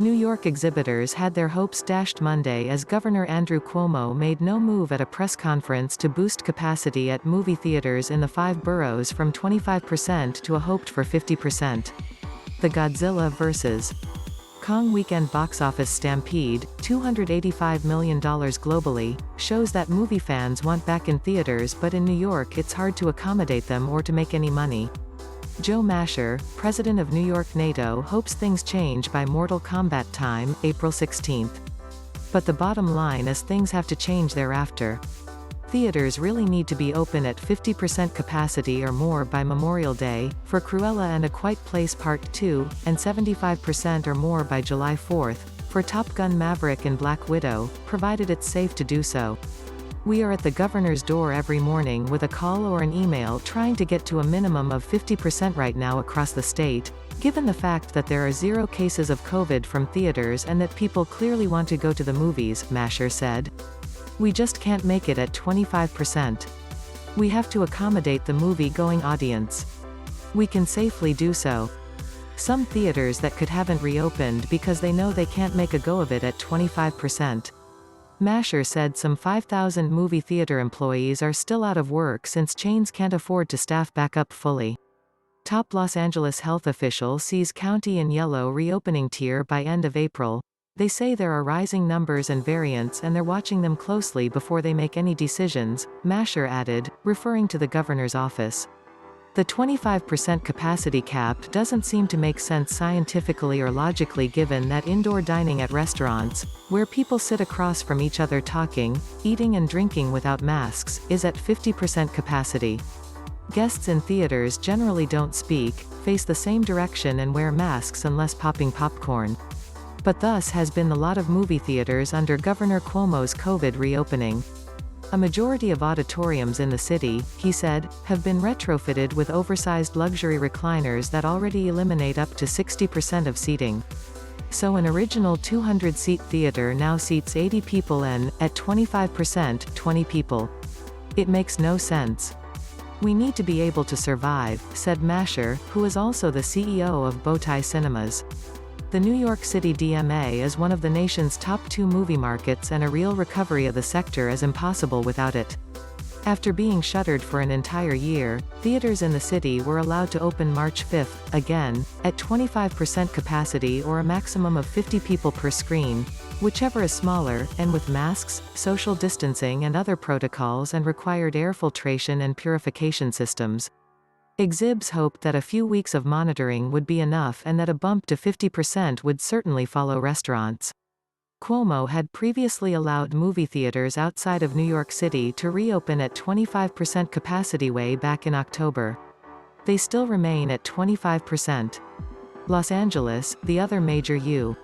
New York exhibitors had their hopes dashed Monday as Governor Andrew Cuomo made no move at a press conference to boost capacity at movie theaters in the 5 boroughs from 25% to a hoped for 50%. The Godzilla vs. Kong weekend box office stampede, $285 million globally, shows that movie fans want back in theaters, but in New York it's hard to accommodate them or to make any money. Joe Masher, president of New York NATO, hopes things change by Mortal Kombat time, April 16. But the bottom line is things have to change thereafter. Theaters really need to be open at 50% capacity or more by Memorial Day, for Cruella and A Quiet Place Part 2, and 75% or more by July 4, for Top Gun Maverick and Black Widow, provided it's safe to do so. We are at the governor's door every morning with a call or an email trying to get to a minimum of 50% right now across the state, given the fact that there are 0 cases of COVID from theaters and that people clearly want to go to the movies, Masher said. We just can't make it at 25%. We have to accommodate the movie-going audience. We can safely do so. Some theaters that haven't reopened because they know they can't make a go of it at 25%. Masher said some 5,000 movie theater employees are still out of work since chains can't afford to staff back up fully. Top Los Angeles health official sees county in yellow reopening tier by end of April. They say there are rising numbers and variants and they're watching them closely before they make any decisions, Masher added, referring to the governor's office. The 25% capacity cap doesn't seem to make sense scientifically or logically given that indoor dining at restaurants, where people sit across from each other talking, eating and drinking without masks, is at 50% capacity. Guests in theaters generally don't speak, face the same direction and wear masks unless popping popcorn. But thus has been a lot of movie theaters under Governor Cuomo's COVID reopening. A majority of auditoriums in the city, he said, have been retrofitted with oversized luxury recliners that already eliminate up to 60% of seating. So an original 200-seat theater now seats 80 people and, at 25%, 20 people. It makes no sense. We need to be able to survive, said Masher, who is also the CEO of Bowtie Cinemas. The New York City DMA is one of the nation's top 2 movie markets and a real recovery of the sector is impossible without it. After being shuttered for an entire year, theaters in the city were allowed to open March 5, again, at 25% capacity or a maximum of 50 people per screen, whichever is smaller, and with masks, social distancing and other protocols and required air filtration and purification systems. Exhibs hoped that a few weeks of monitoring would be enough and that a bump to 50% would certainly follow restaurants. Cuomo had previously allowed movie theaters outside of New York City to reopen at 25% capacity way back in October. They still remain at 25%. Los Angeles, the other major U.S.